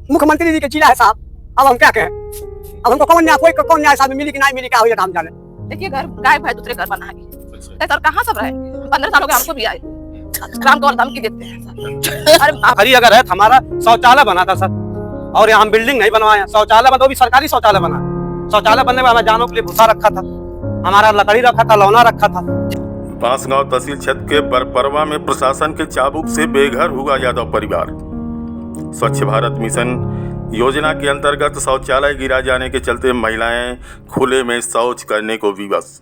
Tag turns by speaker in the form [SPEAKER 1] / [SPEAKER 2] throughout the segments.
[SPEAKER 1] मुख्यमंत्री जी के जिला है साहब। अब हम क्या कहें? अब हमको कौन न्याय साहब मिली कि नहीं मिली, क्या हुई हम जाने।
[SPEAKER 2] देखिए घर गायब है, दूसरे घर बना है सर, कहाँ सब रहेंगे? 15 साल हो गए हमको भी आए, ग्राम को धमकी देते हैं सर।
[SPEAKER 1] अरे खरी अगर है, हमारा शौचालय बना था सर, और यहाँ बिल्डिंग नहीं बनवाए, शौचालय बना, वो भी सरकारी शौचालय बना। शौचालय बनने में हमें जानों के लिए भूसा रखा था, हमारा लकड़ी रखा था, लौना रखा था।
[SPEAKER 3] बांसगांव तहसील क्षेत्र के बरपरवा में प्रशासन के चाबुक से बेघर हुआ यादव परिवार। स्वच्छ भारत मिशन योजना के अंतर्गत शौचालय गिरा जाने के चलते महिलाएं खुले में शौच करने को विवश।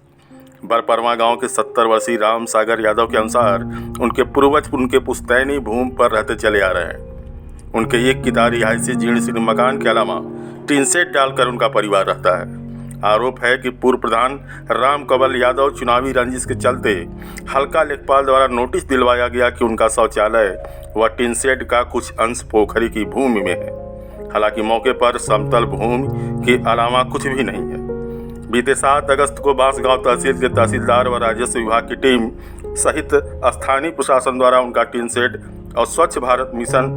[SPEAKER 3] बरपरवा गांव के 70 वर्षीय राम सागर यादव के अनुसार उनके पूर्वज उनके पुश्तैनी भूमि पर रहते चले आ रहे हैं। उनके एक किता रिहायशी जीर्ण शीर्ण मकान के अलावा टीन सेट डालकर उनका परिवार रहता है। आरोप है कि पूर्व प्रधान राम कंवर यादव चुनावी रंजिश के चलते हल्का लेखपाल द्वारा नोटिस दिलवाया गया कि उनका शौचालय व टीन सेट का कुछ अंश पोखरी की भूमि में है। हालांकि मौके पर समतल भूमि के अलावा कुछ भी नहीं है। बीते 7 अगस्त को बांसगांव तहसील के तहसीलदार व राजस्व विभाग की टीम सहित स्थानीय प्रशासन द्वारा उनका टीन सेट और स्वच्छ भारत मिशन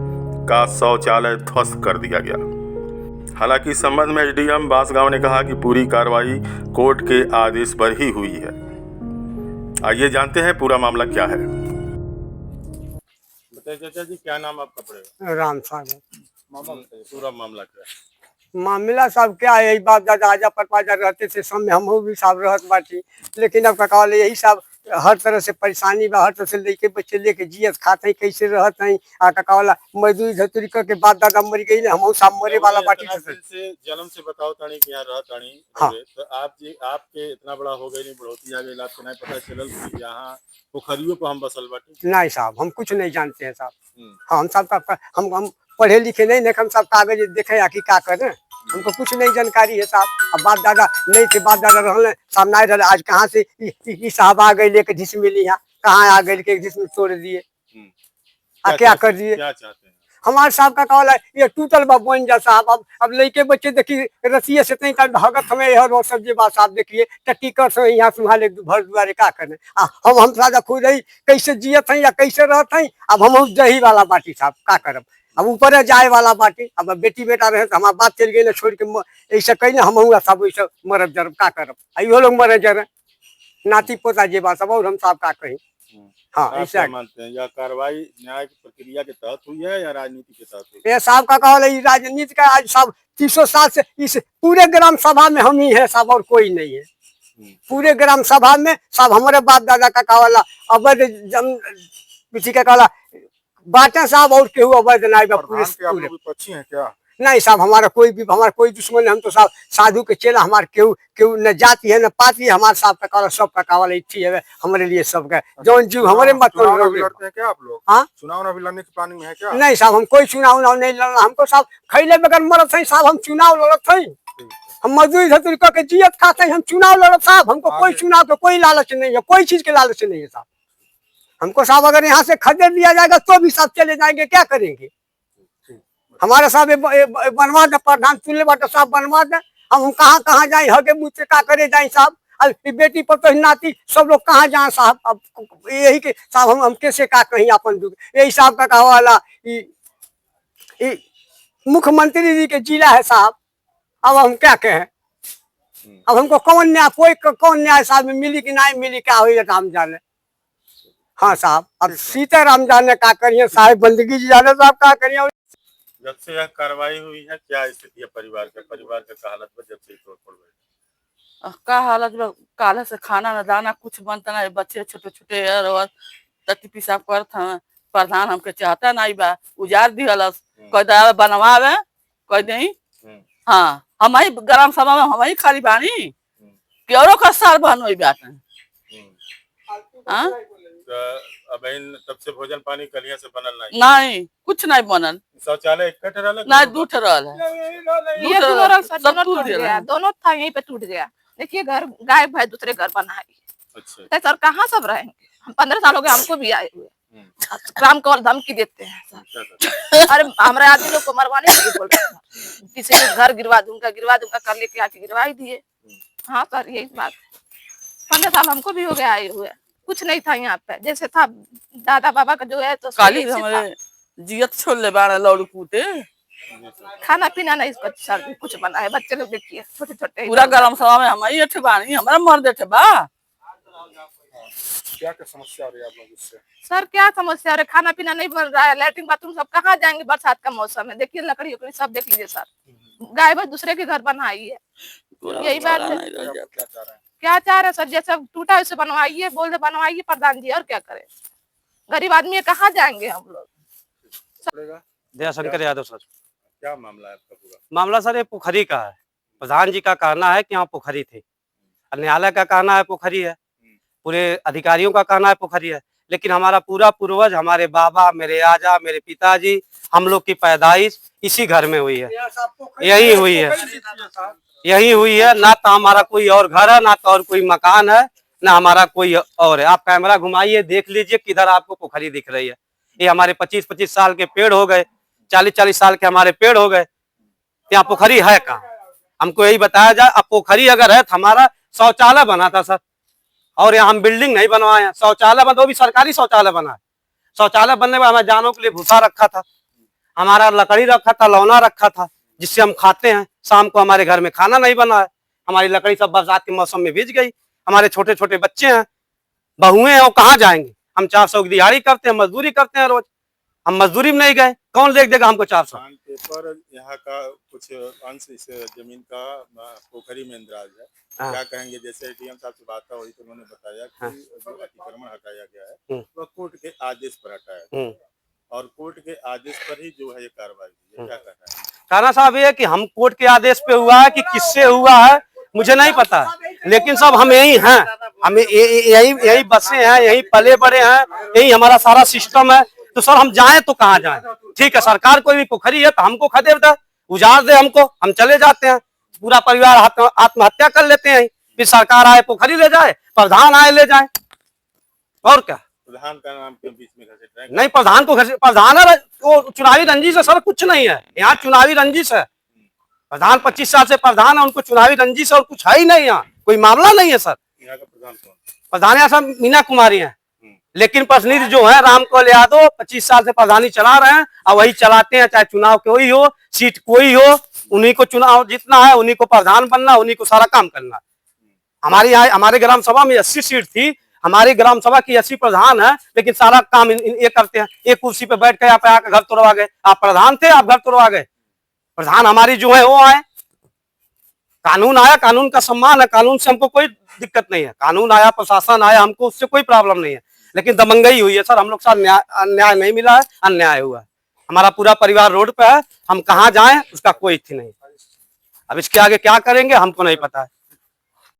[SPEAKER 3] का शौचालय ध्वस्त कर दिया गया। हालांकि इस संबंध में एसडीएम बांसगांव ने कहा कि पूरी कार्रवाई कोर्ट के आदेश पर ही हुई है। आइए जानते हैं पूरा मामला क्या है। बताइए चाचा जी, क्या नाम आपका पड़ेगा?
[SPEAKER 1] राम सागर।
[SPEAKER 3] मामला बताइए, पूरा मामला क्या है?
[SPEAKER 1] मामला साहब क्या है, यही बाप दादा आजा परपाजा रहते थे, सब में हम भी साहब रहत बाटी, लेकिन अब का यही सब हर तरह से परेशानी बा, हर तरह से लेके बच्चे लेके जियत खाते हैं, कैसे रहते हैं। आ का मजदूरी धतूरी करके बाप दादा मर गई ना, हम सब मरे वाला बाटी
[SPEAKER 3] से जन्म से बताओ तानी कि यहाँ रह तानी।
[SPEAKER 1] हाँ।
[SPEAKER 3] तो आप जी आपके इतना बड़ा हो गई नहीं, बढ़ोती आ गई, आपको नहीं पता चलल कि यहाँ पोखरियों पर हम बसल बाटी?
[SPEAKER 1] नहीं साहब, हम कुछ नहीं जानते हैं साहब। हाँ, हम सब हम पढ़े लिखे नहीं, हम सब कागज देखे आखिर क्या करें, हमको कुछ नहीं जानकारी है साहब। अब बाप दादा नहीं थे, बाप दादा रहने साहब नहीं रहे, आज कहाँ से साहब आ गए लेके ढिस मिली, यहाँ कहाँ आ गए लेके ढिस में तोड़ दिए, क्या कर दिए।
[SPEAKER 3] क्या चाहते हैं
[SPEAKER 1] हमारे साहब का कहला ये टूटल बा बन जा साहब। अब लड़के बच्चे देखिए रसिए से नहीं कर भगत हमें यह सब जे बात साहब देखिए टट्टी कर से यहाँ संभाले भर दुआरे का करने। हम सादा खुद ही कैसे जियत हैं या कैसे रहते हैं। अब हम जही वाला बाटी साहब का करब, अब ऊपर जाए वाला बाटी। अब बेटी बेटा रहे तो हमारा बात चल गई ना, छोड़ के ऐसा कहीं ना हम सब वैसे मरब जरब का करब। इहो लोग मरे जर नाती पोता जे बात सब, और हम साहब का कहीं। हाँ, ऐसा
[SPEAKER 3] मानते हैं या कार्रवाई न्याय की प्रक्रिया के तहत हुई है या राजनीति के तहत हुई?
[SPEAKER 1] ये साहब का कहला राजनीति का आज सब 300 साल से इस पूरे ग्राम सभा में हम ही है साहब, और कोई नहीं है। पूरे ग्राम सभा में सब हमारे बाप दादा का कहला अवैध किसी का कहला बाटा साहब, और केहू अवैध नहीं। पूरे
[SPEAKER 3] पक्षी हैं क्या?
[SPEAKER 1] नहीं साहब, हमारा कोई दुश्मन है, हम तो साहब साधु के चेला, हमारे केहू न जाति है न पाति है। हमारे साहब का कहला सब का कहला इच्छी है हमारे लिए सबका जौन जीव हमारे मत
[SPEAKER 3] लड़ते हैं क्या आप लोग?
[SPEAKER 1] हाँ,
[SPEAKER 3] चुनाव अभी लड़ने की प्लानिंग है क्या?
[SPEAKER 1] नहीं साहब, हम कोई चुनाव नहीं लड़ना, हमको साहब खैले बगैर मरत है साहब, हम चुनाव लड़त है। हम मजदूरी धतूरी करके जियत खाते हैं, हम चुनाव लड़त साहब। हमको कोई चुनाव का कोई लालच नहीं है, कोई चीज के लालच नहीं है साहब। हमको साहब अगर यहाँ से खदेड़ दिया जाएगा तो भी साहब चले जाएंगे, क्या करेंगे। हमारे साहब बनवा दे, प्रधान चुनले बाटे साहब बनवा दे। हम कहाँ कहाँ जाए, हगे मुँह से का करे जाए साहब। बेटी पर तो नाती सब लोग कहाँ जाए साहब। अब यही के साहब हम कैसे का कहीं अपन दुख। यही साहब का कहा वाला मुख्यमंत्री जी के जिला है साहब। अब हम क्या कहें? अब हमको कौन न्याय साहब मिली कि नहीं मिली, क्या हुई राम जाने। हाँ साहब, अब सीताराम जाने का करिए, साहब बंदगी जी जाने साहब का करिए।
[SPEAKER 3] जब से यह कार्रवाई हुई है क्या स्थिति है परिवार का हालत पर? जब से तोड़फोड़ हुई
[SPEAKER 2] का हालत में काले से खाना न दाना कुछ बनता नहीं, बच्चे छोटे छोटे और तत्ती पिसाब करत हैं। प्रधान हमके चाहता नहीं बा, उजाड़ दिहल कह बनवावे कह नहीं। हाँ, हम ही ग्राम सभा में हम ही खाली बानी, क्यों का साल बन हुई बात है।
[SPEAKER 3] अब तब से भोजन पानी कलिया से बनल
[SPEAKER 2] नहीं, कुछ नहीं बनल।
[SPEAKER 3] शौचालय इकट्ठ रहल
[SPEAKER 2] नहीं, दूठ रहल है,
[SPEAKER 4] दोनों था यहीं पे टूट गया। देखिए घर गायब है, दूसरे घर बना है।
[SPEAKER 3] अच्छा
[SPEAKER 4] सर कहाँ सब रहेंगे? हम 15 साल हो गए हमको भी आए हुए, ग्राम को धमकी देते हैं सर। अरे हमारे आदमी लोग को मरवाने के लिए बोल रहे हैं, किसी के घर गिरवा दूंगा कर लेके आके गिरवा ही दिए। हाँ सर, यही बात है। 15 साल हमको भी हो गया आए हुए, कुछ नहीं था यहाँ पे। जैसे था दादा बाबा का जो है तो
[SPEAKER 2] काली हमारे जियत छोड़ ले बाड़ा लौड़ कूटे।
[SPEAKER 4] खाना पीना नहीं इसको सर कुछ बना है। बच्चे लोग देखिए छोटे छोटे
[SPEAKER 2] पूरा गरम सभा में हम ही अठे बानी हमारा मर्द अठे बा।
[SPEAKER 5] क्या क्या समस्या आ रही है आप लोग इससे?
[SPEAKER 4] सर क्या समस्या है? खाना पीना नहीं बन रहा है, लैट्रिन बाथरूम सब कहाँ जाएंगे बरसात का मौसम है? देखिए लकड़ी उकड़ी सब देख लीजिए सर, गाय बस दूसरे के घर बनाई है। यही बात है।
[SPEAKER 5] क्या चाह रहे हैं?
[SPEAKER 4] क्या चाह रहे सर? जैसे टूटा है उसे बनवाइए, बोल दे बनवाइए प्रधान जी, और क्या करें? गरीब आदमी है, कहाँ जाएंगे हम लोग?
[SPEAKER 5] पड़ेगा?
[SPEAKER 6] दयाशंकर यादव सर।
[SPEAKER 5] क्या मामला है आपका पूरा?
[SPEAKER 6] मामला सर ये पोखरी का है। प्रधान जी का कहना है कि यहाँ पोखरी थी, न्यायालय का कहना है पोखरी है, पूरे अधिकारियों का कहना है पोखरी है, लेकिन हमारा पूरा पूर्वज, हमारे बाबा, मेरे आजा, मेरे पिताजी, हम लोग की पैदाइश इसी घर में हुई है, यही हुई है, यही हुई है। ना तो हमारा कोई और घर है, ना तो और कोई मकान है, ना हमारा कोई और है। आप कैमरा घुमाइए, देख लीजिए किधर आपको पोखरी दिख रही है। ये हमारे 25-25 साल के पेड़ हो गए, 40-40 साल के हमारे पेड़ हो गए, यहाँ पोखरी है कहाँ? हमको यही बताया जाए। अब पोखरी अगर है तो हमारा शौचालय बना था सर, और यहाँ हम बिल्डिंग नहीं बनवाए हैं। शौचालय बना, वो भी सरकारी शौचालय बना है। शौचालय बनने में हमें जानों के लिए भूसा रखा था, हमारा लकड़ी रखा था, लौना रखा था, जिससे हम खाते हैं। शाम को हमारे घर में खाना नहीं बना है, हमारी लकड़ी सब बरसात के मौसम में भीज गई। हमारे छोटे छोटे बच्चे हैं, बहुएं हैं, वो कहाँ जाएंगे? हम 400 की दिहाड़ी करते हैं, मजदूरी करते हैं रोज। हम मजदूरी में नहीं गए, कौन देख देगा हमको 400?
[SPEAKER 5] पेपर यहाँ का कुछ अंश इस जमीन का पोखरी में इंदराज है।
[SPEAKER 6] हाँ।
[SPEAKER 5] क्या कहेंगे? जैसे डीएम साहब से बात हुई तो उन्होंने बताया कि जो अतिक्रमण हटाया गया है वह कोर्ट के आदेश पर हटाया है, और कोर्ट के आदेश पर ही जो है ये कार्रवाई हुई है। क्या कहना है?
[SPEAKER 6] कहना साहब ये कि हम कोर्ट के आदेश पे हुआ है कि किससे हुआ है मुझे नहीं पता, लेकिन सब हम यही हैं, हमें यही बसे हैं, यही पले बड़े हैं, यही हमारा सारा सिस्टम है। तो सर हम जाएं तो कहाँ जाएं? ठीक है, सरकार कोई भी पोखरी है तो हमको खदेड़ दे, उजाड़ दे हमको, हम चले जाते हैं, पूरा परिवार आत्महत्या कर लेते हैं। फिर सरकार आए पोखरी ले जाए, प्रधान आए ले जाए, और क्या?
[SPEAKER 5] प्रधान का नाम क्यों बीच में घसीट रहे हैं?
[SPEAKER 6] नहीं, प्रधान को प्रधान है वो चुनावी रंजिश है सर, कुछ नहीं है यहाँ, चुनावी रंजिश है। प्रधान 25 साल से प्रधान है, उनको चुनावी रंजिश और कुछ है ही नहीं, यहाँ कोई मामला नहीं है सर।
[SPEAKER 5] यहाँ का प्रधान कौन?
[SPEAKER 6] प्रधान यहाँ सब मीना कुमारी है, लेकिन प्रतिनिधि जो है रामकुमार यादव 25 साल से प्रधानी चला रहे हैं, और वही चलाते हैं, चाहे चुनाव कोई हो, सीट कोई हो, उन्हीं को चुनाव जीतना है, उन्हीं को प्रधान बनना, उन्हीं को सारा काम करना। हमारे ग्राम सभा में 80 सीट थी, हमारी ग्राम सभा की 80 प्रधान है, लेकिन सारा काम ये करते हैं। एक कुर्सी पे बैठ के यहाँ पे आकर घर तोड़वा गए। आप प्रधान थे, आप घर तोड़वा गए। प्रधान हमारी जो है वो आए, कानून आया, कानून का सम्मान है, कानून से हमको कोई दिक्कत नहीं है। कानून आया, प्रशासन आया, हमको उससे कोई प्रॉब्लम नहीं है, लेकिन दबंगई हुई है सर, हम लोग साथ न्याय नहीं मिला है, अन्याय हुआ है। हमारा पूरा परिवार रोड पे है, हम कहाँ जाएं उसका कोई थी नहीं। अब इसके आगे क्या करेंगे हमको नहीं पता है।